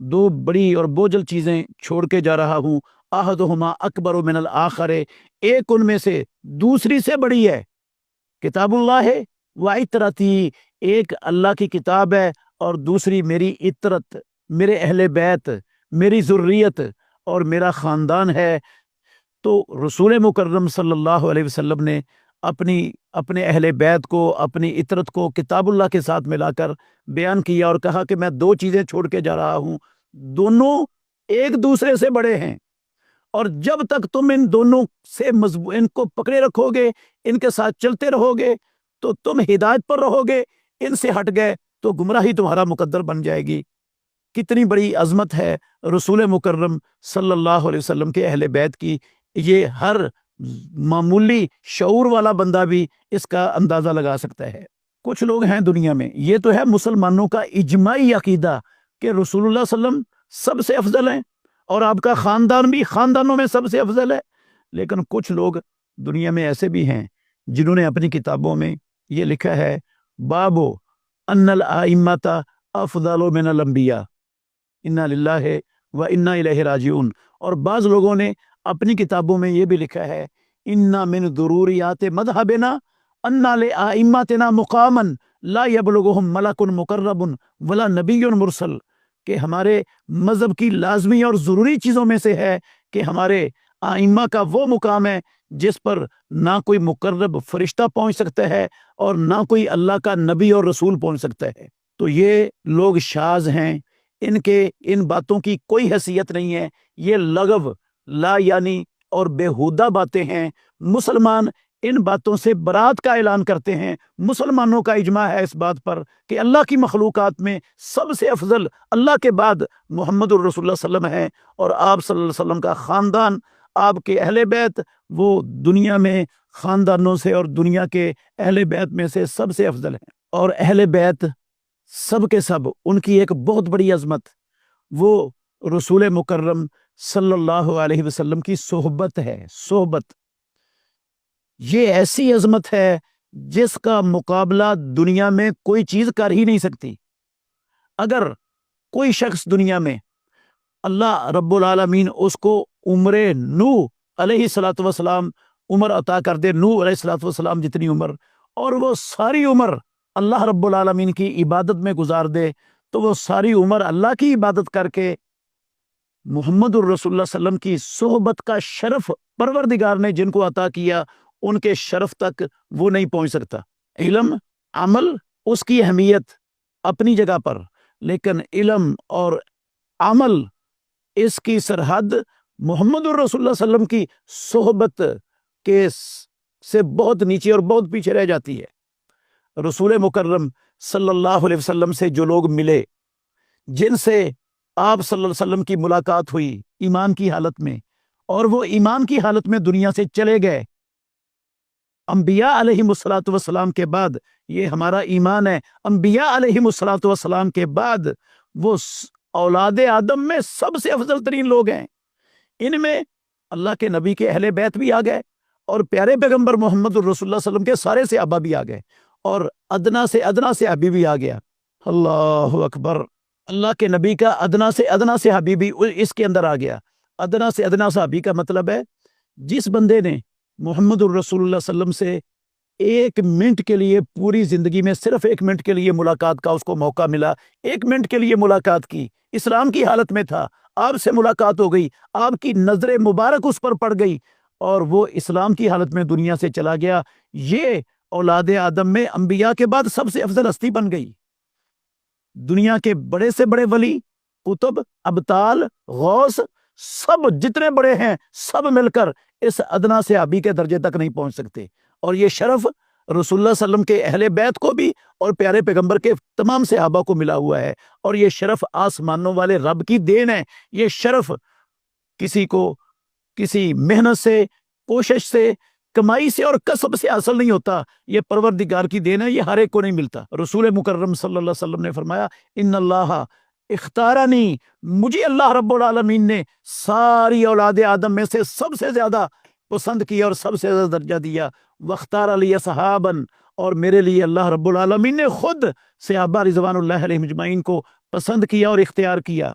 دو بڑی اور بوجھل چیزیں چھوڑ کے جا رہا ہوں، احدہما اکبر من الآخر، ایک ان میں سے دوسری سے بڑی ہے، کتاب اللہ ہے و عطرتی، ایک اللہ کی کتاب ہے اور دوسری میری عطرت، میرے اہل بیت، میری ذریت اور میرا خاندان ہے۔ تو رسول مکرم صلی اللہ علیہ وسلم نے اپنے اہل بیت کو، اپنی عطرت کو کتاب اللہ کے ساتھ ملا کر بیان کیا اور کہا کہ میں دو چیزیں چھوڑ کے جا رہا ہوں، دونوں ایک دوسرے سے بڑے ہیں، اور جب تک تم ان دونوں سے ان کو پکڑے رکھو گے، ان کے ساتھ چلتے رہو گے تو تم ہدایت پر رہو گے، ان سے ہٹ گئے تو گمراہی تمہارا مقدر بن جائے گی۔ کتنی بڑی عظمت ہے رسول مکرم صلی اللہ علیہ وسلم کے اہل بیت کی، یہ ہر معمولی شعور والا بندہ بھی اس کا اندازہ لگا سکتا ہے۔ کچھ لوگ ہیں دنیا میں، یہ تو ہے مسلمانوں کا اجماعی عقیدہ کہ رسول اللہ صلی اللہ علیہ وسلم سب سے افضل ہیں اور آپ کا خاندان بھی خاندانوں میں سب سے افضل ہے، لیکن کچھ لوگ دنیا میں ایسے بھی ہیں جنہوں نے اپنی کتابوں میں یہ لکھا ہے بابو ان الائمۃ افضل من الانبیاء انا للہ و انا الیہ راجعون، اور بعض لوگوں نے اپنی کتابوں میں یہ بھی لکھا ہے انا من ضروریات مذہبنا انا لائمتنا مقاما لا یبلغهم ملک مقرب ولا نبی مرسل، کہ ہمارے مذہب کی لازمی اور ضروری چیزوں میں سے ہے کہ ہمارے آئمہ کا وہ مقام ہے جس پر نہ کوئی مقرب فرشتہ پہنچ سکتا ہے اور نہ کوئی اللہ کا نبی اور رسول پہنچ سکتا ہے۔ تو یہ لوگ شاذ ہیں، ان باتوں کی کوئی حیثیت نہیں ہے، یہ لغو، لا یعنی اور بیہودہ باتیں ہیں۔ مسلمان ان باتوں سے برات کا اعلان کرتے ہیں۔ مسلمانوں کا اجماع ہے اس بات پر کہ اللہ کی مخلوقات میں سب سے افضل اللہ کے بعد محمد الرسول اللہ صلی اللہ علیہ وسلم ہے، اور آپ صلی اللہ علیہ وسلم کا خاندان، آپ کے اہل بیت، وہ دنیا میں خاندانوں سے اور دنیا کے اہل بیت میں سے سب سے افضل ہیں۔ اور اہل بیت سب کے سب، ان کی ایک بہت بڑی عظمت وہ رسول مکرم صلی اللہ علیہ وسلم کی صحبت ہے۔ صحبت یہ ایسی عظمت ہے جس کا مقابلہ دنیا میں کوئی چیز کر ہی نہیں سکتی۔ اگر کوئی شخص دنیا میں اللہ رب العالمین اس کو عمر نوح علیہ الصلوۃ والسلام عمر عطا کر دے، نوح علیہ الصلوۃ والسلام جتنی عمر، اور وہ ساری عمر اللہ رب العالمین کی عبادت میں گزار دے، تو وہ ساری عمر اللہ کی عبادت کر کے محمد الرسول اللہ صلی اللہ علیہ وسلم کی صحبت کا شرف پروردگار نے جن کو عطا کیا، ان کے شرف تک وہ نہیں پہنچ سکتا۔ علم، عمل، اس کی اہمیت اپنی جگہ پر، لیکن علم اور عمل اس کی سرحد محمد الرسول اللہ صلی اللہ علیہ وسلم کی صحبت کے سے بہت نیچے اور بہت پیچھے رہ جاتی ہے۔ رسول مکرم صلی اللہ علیہ وسلم سے جو لوگ ملے، جن سے آپ صلی اللہ علیہ وسلم کی ملاقات ہوئی ایمان کی حالت میں، اور وہ ایمان کی حالت میں دنیا سے چلے گئے، انبیاء علیہم الصلوۃ والسلام کے بعد، یہ ہمارا ایمان ہے، انبیاء علیہم الصلوۃ والسلام کے بعد وہ اولاد آدم میں سب سے افضل ترین لوگ ہیں۔ ان میں اللہ کے نبی کے اہل بیت بھی آ گئے، اور پیارے پیغمبر محمد الرسول اللہ صلی اللہ علیہ وسلم کے سارے صحابہ بھی آ گئے، اور ادنا سے ادنا صحابی بھی آ گیا۔ اللہ اکبر! اللہ کے نبی کا ادنا سے ادنا صحابی بھی اس کے اندر آ گیا۔ ادنا سے ادنا صحابی کا مطلب ہے جس بندے نے محمد الرسول اللہ صلی اللہ علیہ وسلم سے ایک منٹ کے لیے، پوری زندگی میں صرف ایک منٹ کے لیے ملاقات کا اس کو موقع ملا، ایک منٹ کے لیے ملاقات کی، اسلام کی حالت میں تھا، آپ سے ملاقات ہو گئی، آپ کی نظر مبارک اس پر پڑ گئی، اور وہ اسلام کی حالت میں دنیا سے چلا گیا، یہ اولاد آدم میں انبیاء کے بعد سب سے افضل ہستی بن گئی۔ دنیا کے بڑے سے بڑے ولی، قطب، ابطال، غوث، سب جتنے بڑے ہیں سب مل کر اس ادنا صحابی کے درجے تک نہیں پہنچ سکتے، اور یہ شرف رسول اللہ صلی اللہ علیہ وسلم کے اہل بیت کو بھی اور پیارے پیغمبر کے تمام صحابہ کو ملا ہوا ہے، اور یہ شرف آسمانوں والے رب کی دین ہے۔ یہ شرف کسی کو کسی محنت سے، کوشش سے، کمائی سے اور کسب سے حاصل نہیں ہوتا، یہ پروردگار کی دین ہے، یہ ہر ایک کو نہیں ملتا۔ رسول مکرم صلی اللہ علیہ وسلم نے فرمایا ان اللہ اختارنی، مجھے اللہ رب العالمین نے ساری اولاد آدم میں سے سب سے زیادہ پسند کیا اور سب سے زیادہ درجہ دیا، واختار علی صحابا، اور میرے لیے اللہ رب العالمین نے خود صحابہ رضوان اللہ علیہم اجمعین کو پسند کیا اور اختیار کیا۔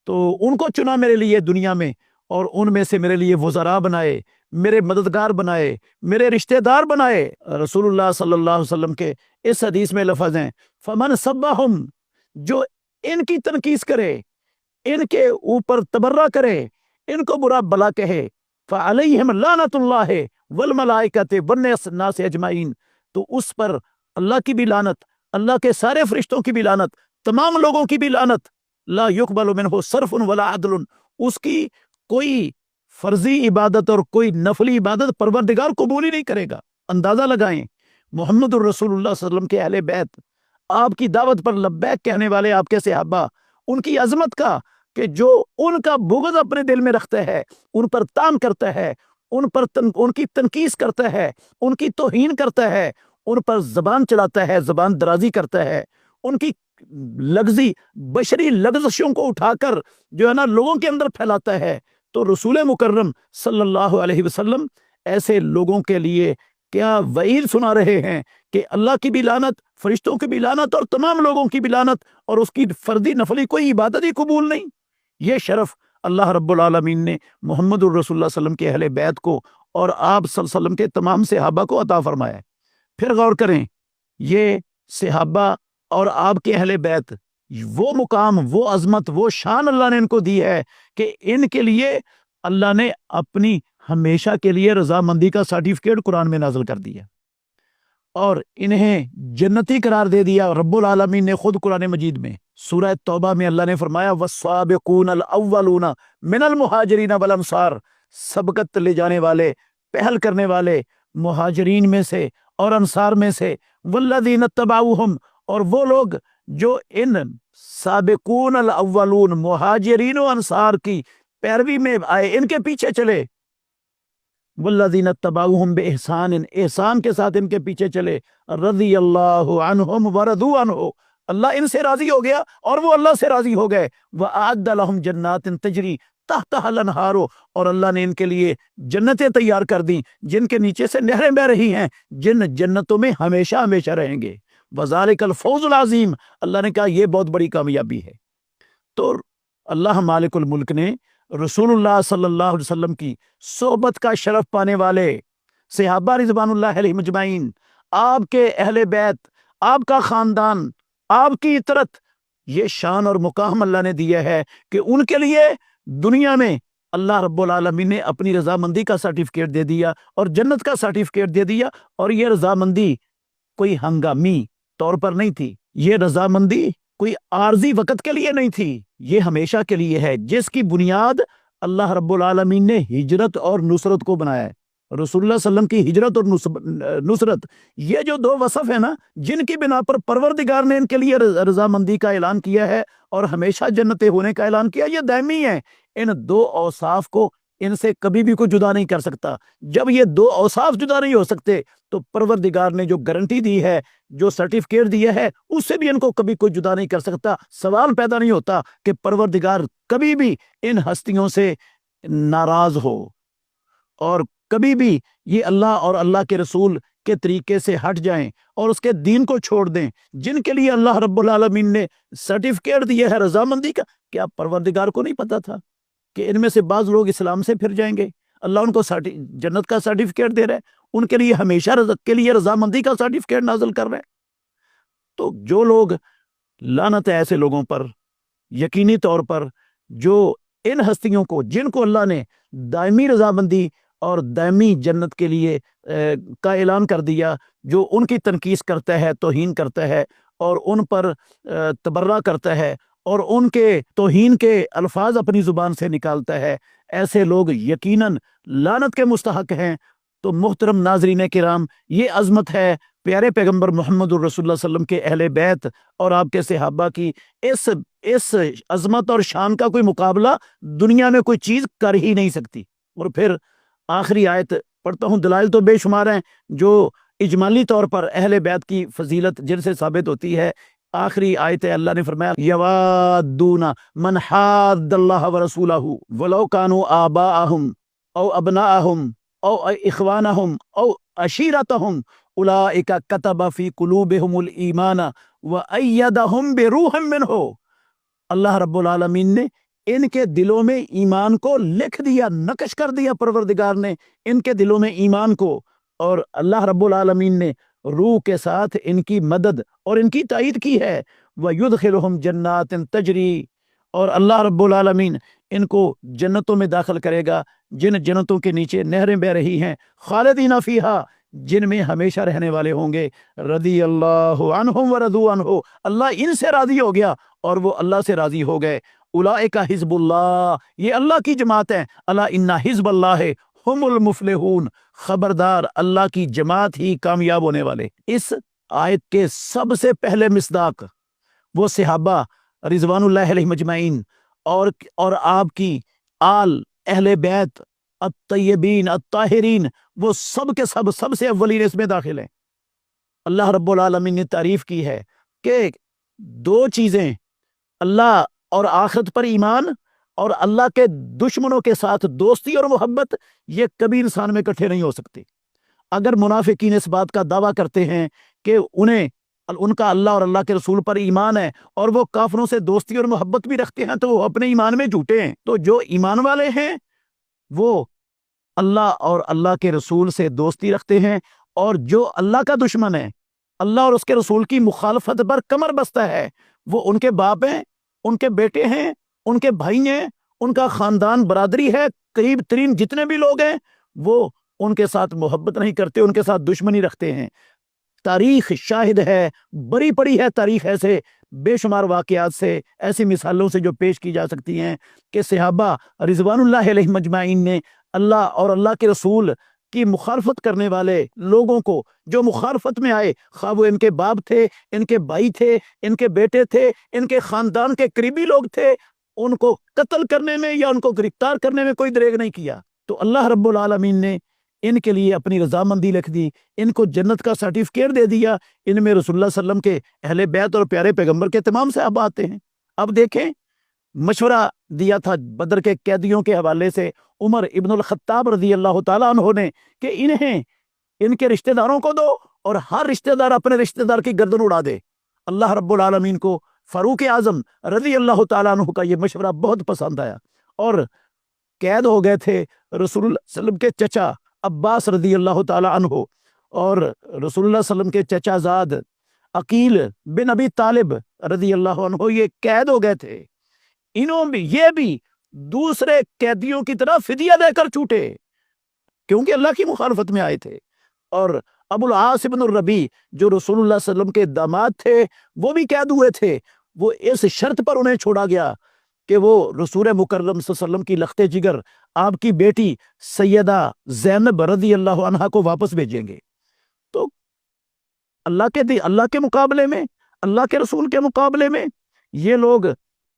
تو ان کو چنا میرے لیے دنیا میں، اور ان میں سے میرے لیے وزراء بنائے، میرے مددگار بنائے، میرے رشتہ دار بنائے۔ رسول اللہ صلی اللہ علیہ وسلم کے اس حدیث میں لفظ ہیں فمن سبہم، جو ان کی تنقیص کرے، ان کے اوپر تبرہ کرے، ان کو برا بلا کہے، فعلیہم لعنت اللہ والملائکۃ والناس اجمعین، تو اس پر اللہ کی بھی لعنت، اللہ کے سارے فرشتوں کی بھی لعنت، تمام لوگوں کی بھی لعنت۔ لا یقبل منہ صرف ولا عدل، اس کی کوئی فرضی عبادت اور کوئی نفلی عبادت پروردگار قبول ہی نہیں کرے گا۔ اندازہ لگائیں محمد الرسول اللہ صلی اللہ علیہ وسلم کے اہل بیت، آپ کی دعوت پر لبیک کہنے والے آپ کے صحابہ، ان کی عظمت کا کہ جو ان کا بغض اپنے دل میں رکھتا ہے، ان پر تان کرتا ہے، ان کی تنقیص کرتا ہے، ان کی توہین کرتا ہے، ان پر زبان چڑھاتا ہے، زبان درازی کرتا ہے، ان کی لغزی بشری لغزشوں کو اٹھا کر جو ہے نا لوگوں کے اندر پھیلاتا ہے، تو رسول مکرم صلی اللہ علیہ وسلم ایسے لوگوں کے لیے کیا وعید سنا رہے ہیں کہ اللہ کی بھی لعنت، فرشتوں کی بھی لعنت اور تمام لوگوں کی بھی لعنت، اور اس کی فردی نفلی کوئی عبادت ہی قبول نہیں۔ یہ شرف اللہ رب العالمین نے محمد الرسول اللہ صلی اللہ علیہ وسلم کے اہل بیت کو اور آپ صلی اللہ علیہ وسلم کے تمام صحابہ کو عطا فرمایا ہے۔ پھر غور کریں، یہ صحابہ اور آپ کے اہل بیت، وہ مقام، وہ عظمت، وہ شان اللہ نے ان کو دی ہے کہ ان کے لیے اللہ نے اپنی ہمیشہ کے لیے رضامندی کا سرٹیفکیٹ قرآن میں نازل کر دیا اور انہیں جنتی قرار دے دیا۔ رب العالمین نے خود قرآن مجید میں سورہ توبہ میں اللہ نے فرمایا والسابقون الاولون من المہاجرین والانصار، سبقت لے جانے والے، پہل کرنے والے مہاجرین میں سے اور انصار میں سے، والذین اتبعوہم، اور وہ لوگ جو ان سابقون الاولون مہاجرین و انصار کی پیروی میں آئے، ان کے پیچھے چلے، والذین اتبعوہم بإحسان، احسان کے ساتھ ان کے پیچھے چلے، رضی اللہ عنہم ورضوا عنہ، اللہ ان سے راضی ہو گیا اور وہ اللہ سے راضی ہو گئے، وأعد لہم جنات تجری تحتہا الانہار، اور اللہ نے ان کے لیے جنتیں تیار کر دیں جن کے نیچے سے نہریں بہ رہی ہیں، جن جنتوں میں ہمیشہ ہمیشہ رہیں گے، وذالک الفوز العظیم، اللہ نے کہا یہ بہت بڑی کامیابی ہے۔ تو اللہ مالک الملک نے رسول اللہ صلی اللہ علیہ وسلم کی صحبت کا شرف پانے والے صحابہ رضوان اللہ علیہم اجمعین، آپ کے اہل بیت، آپ کا خاندان، آپ کی اطرت، یہ شان اور مقام اللہ نے دیا ہے کہ ان کے لیے دنیا میں اللہ رب العالمین نے اپنی رضامندی کا سرٹیفکیٹ دے دیا اور جنت کا سرٹیفکیٹ دے دیا، اور یہ رضامندی کوئی ہنگامی طور پر نہیں تھی، یہ رضامندی کوئی عارضی وقت کے لیے نہیں تھی، یہ ہمیشہ کے لیے ہے، جس کی بنیاد اللہ رب العالمین نے ہجرت اور نصرت کو بنایا ہے۔ رسول اللہ صلی اللہ علیہ وسلم کی ہجرت اور نصرت، یہ جو دو وصف ہیں نا، جن کی بنا پر پروردگار نے ان کے لیے رضامندی کا اعلان کیا ہے اور ہمیشہ جنت ہونے کا اعلان کیا، یہ دائمی ہے۔ ان دو اوصاف کو ان سے کبھی بھی کوئی جدا نہیں کر سکتا۔ جب یہ دو اوصاف جدا نہیں ہو سکتے تو پروردگار نے جو گارنٹی دی ہے، جو سرٹیفکیٹ دیا ہے، اس سے بھی ان کو کبھی کوئی جدا نہیں کر سکتا۔ سوال پیدا نہیں ہوتا کہ پروردگار کبھی بھی ان ہستیوں سے ناراض ہو اور کبھی بھی یہ اللہ اور اللہ کے رسول کے طریقے سے ہٹ جائیں اور اس کے دین کو چھوڑ دیں، جن کے لیے اللہ رب العالمین نے سرٹیفکیٹ دیا ہے رضامندی کا۔ کیا پروردگار کو نہیں پتا تھا کہ ان میں سے بعض لوگ اسلام سے پھر جائیں گے؟ اللہ ان کو جنت کا سرٹیفکیٹ دے رہے ہیں، ان کے لیے ہمیشہ کے لیے رضامندی کا سرٹیفکیٹ نازل کر رہے ہیں۔ تو جو لوگ، لعنت ہے ایسے لوگوں پر یقینی طور پر جو ان ہستیوں کو، جن کو اللہ نے دائمی رضامندی اور دائمی جنت کے لیے کا اعلان کر دیا، جو ان کی تنقیص کرتا ہے، توہین کرتا ہے اور ان پر تبرہ کرتا ہے اور ان کے توہین کے الفاظ اپنی زبان سے نکالتا ہے، ایسے لوگ یقیناً لعنت کے مستحق ہیں۔ تو محترم ناظرین کرام، یہ عظمت ہے پیارے پیغمبر محمد الرسول اللہ صلی اللہ علیہ وسلم کے اہل بیت اور آپ کے صحابہ کی۔ اس عظمت اور شان کا کوئی مقابلہ دنیا میں کوئی چیز کر ہی نہیں سکتی۔ اور پھر آخری آیت پڑھتا ہوں، دلائل تو بے شمار ہیں جو اجمالی طور پر اہل بیت کی فضیلت جن سے ثابت ہوتی ہے۔ آخری آیت ہے، اللہ نے فرمایا یوادون من حاد اللہ ورسولہ ولو کانوا آباءہم او ابناءہم او اخوانہم او عشیرتہم اولئک کتب فی قلوبہم الایمان وایدہم بروح منہ۔ اللہ رب العالمین نے ان کے دلوں میں ایمان کو لکھ دیا، نقش کر دیا پروردگار نے ان کے دلوں میں ایمان کو، اور اللہ رب العالمین نے روح کے ساتھ ان کی مدد اور ان کی تائید کی ہے۔ وَيُدْخِلُهُمْ جَنَّاتٍ تَجْرِي، اور اللہ رب العالمین ان کو جنتوں میں داخل کرے گا جن جنتوں کے نیچے نہریں بہ رہی ہیں، خالدین فیہا، جن میں ہمیشہ رہنے والے ہوں گے۔ رضی اللہ عنہم ورضوا عنہ، اللہ ان سے راضی ہو گیا اور وہ اللہ سے راضی ہو گئے۔ اولئک حزب اللہ، یہ اللہ کی جماعت ہے۔ الا ان حزب اللہ ہم المفلحون، خبردار اللہ کی جماعت ہی کامیاب ہونے والے۔ اس آیت کے سب سے پہلے مصداق وہ صحابہ رضوان اللہ علیہ مجمعین اور آپ کی آل اہل بیت الطیبین الطاہرین، وہ سب کے سب سے اولین اس میں داخل ہیں۔ اللہ رب العالمین نے تعریف کی ہے کہ دو چیزیں، اللہ اور آخرت پر ایمان اور اللہ کے دشمنوں کے ساتھ دوستی اور محبت، یہ کبھی انسان میں اکٹھے نہیں ہو سکتے۔ اگر منافقین اس بات کا دعویٰ کرتے ہیں کہ ان کا اللہ اور اللہ کے رسول پر ایمان ہے اور وہ کافروں سے دوستی اور محبت بھی رکھتے ہیں، تو وہ اپنے ایمان میں جھوٹے ہیں۔ تو جو ایمان والے ہیں وہ اللہ اور اللہ کے رسول سے دوستی رکھتے ہیں، اور جو اللہ کا دشمن ہے، اللہ اور اس کے رسول کی مخالفت پر کمر بستہ ہے، وہ ان کے باپ ہیں، ان کے بیٹے ہیں، ان کے بھائی ہیں، ان کا خاندان برادری ہے، قریب ترین جتنے بھی لوگ ہیں، وہ ان کے ساتھ محبت نہیں کرتے، ان کے ساتھ دشمنی رکھتے ہیں۔ تاریخ شاہد ہے، بڑی پڑی ہے تاریخ ایسے بے شمار واقعات سے، ایسی مثالوں سے جو پیش کی جا سکتی ہیں کہ صحابہ رضوان اللہ علیہ مجمعین نے اللہ اور اللہ کے رسول کی مخالفت کرنے والے لوگوں کو، جو مخالفت میں آئے، خواہ وہ ان کے باپ تھے، ان کے بھائی تھے، ان کے بیٹے تھے، ان کے خاندان کے قریبی لوگ تھے، ان کو قتل کرنے میں یا ان کو گرفتار کرنے میں کوئی دریغ نہیں کیا۔ تو اللہ رب العالمین نے ان کے لیے اپنی رضامندی لکھ دی، ان کو جنت کا سرٹیفکیٹ دے دیا۔ ان میں رسول اللہ صلی اللہ علیہ وسلم کے اہل بیت اور پیارے پیغمبر کے تمام صحابہ آتے ہیں۔ اب دیکھیں، مشورہ دیا تھا بدر کے قیدیوں کے حوالے سے عمر ابن الخطاب رضی اللہ تعالیٰ عنہ نے کہ انہیں ان کے رشتہ داروں کو دو، اور ہر رشتہ دار اپنے رشتہ دار کی گردن اڑا دے۔ اللہ رب العالمین کو فاروق اعظم رضی اللہ تعالیٰ عنہ کا یہ مشورہ بہت پسند آیا، اور قید ہو گئے تھے رسول اللہ صلی اللہ علیہ وسلم کے چچا عباس رضی اللہ تعالیٰ عنہ، اور رسول اللہ صلی اللہ علیہ وسلم کے چچا زاد عقیل بن ابی طالب رضی اللہ عنہ یہ قید ہو گئے تھے۔ یہ بھی دوسرے قیدیوں کی طرح فدیہ دے کر چھوٹے، کیونکہ اللہ کی مخالفت میں آئے تھے۔ اور ابو العاص بن الربیع جو رسول اللہ صلی اللہ علیہ وسلم کے داماد تھے، وہ بھی قید ہوئے تھے۔ وہ اس شرط پر انہیں چھوڑا گیا کہ وہ رسول مکرم صلی اللہ علیہ وسلم کی لخت جگر آپ کی بیٹی سیدہ زینب رضی اللہ عنہا کو واپس بھیجیں گے۔ تو اللہ کے مقابلے میں، اللہ کے رسول کے مقابلے میں یہ لوگ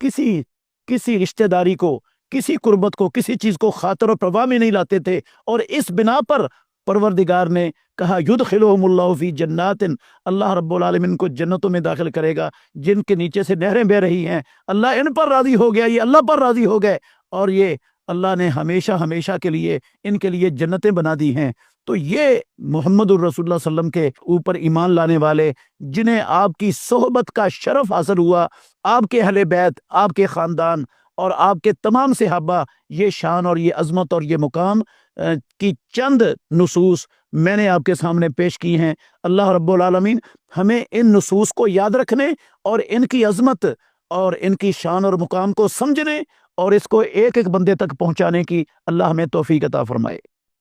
کسی رشتہ داری کو، کسی قربت کو، کسی چیز کو خاطر و پرواہ میں نہیں لاتے تھے، اور اس بنا پر پروردگار نے کہا یدخلہم اللہ فی جنات، اللہ رب العالمین کو جنتوں میں داخل کرے گا جن کے نیچے سے نہریں بہ رہی ہیں۔ اللہ ان پر راضی ہو گیا، یہ اللہ پر راضی ہو گئے، اور یہ اللہ نے ہمیشہ ہمیشہ کے لیے ان کے لیے جنتیں بنا دی ہیں۔ تو یہ محمد الرسول اللہ صلی اللہ علیہ وسلم کے اوپر ایمان لانے والے، جنہیں آپ کی صحبت کا شرف حاصل ہوا، آپ کے اہل بیت، آپ کے خاندان اور آپ کے تمام صحابہ، یہ شان اور یہ عظمت اور یہ مقام کی چند نصوص میں نے آپ کے سامنے پیش کی ہیں۔ اللہ رب العالمین ہمیں ان نصوص کو یاد رکھنے اور ان کی عظمت اور ان کی شان اور مقام کو سمجھنے اور اس کو ایک ایک بندے تک پہنچانے کی اللہ ہمیں توفیق عطا فرمائے۔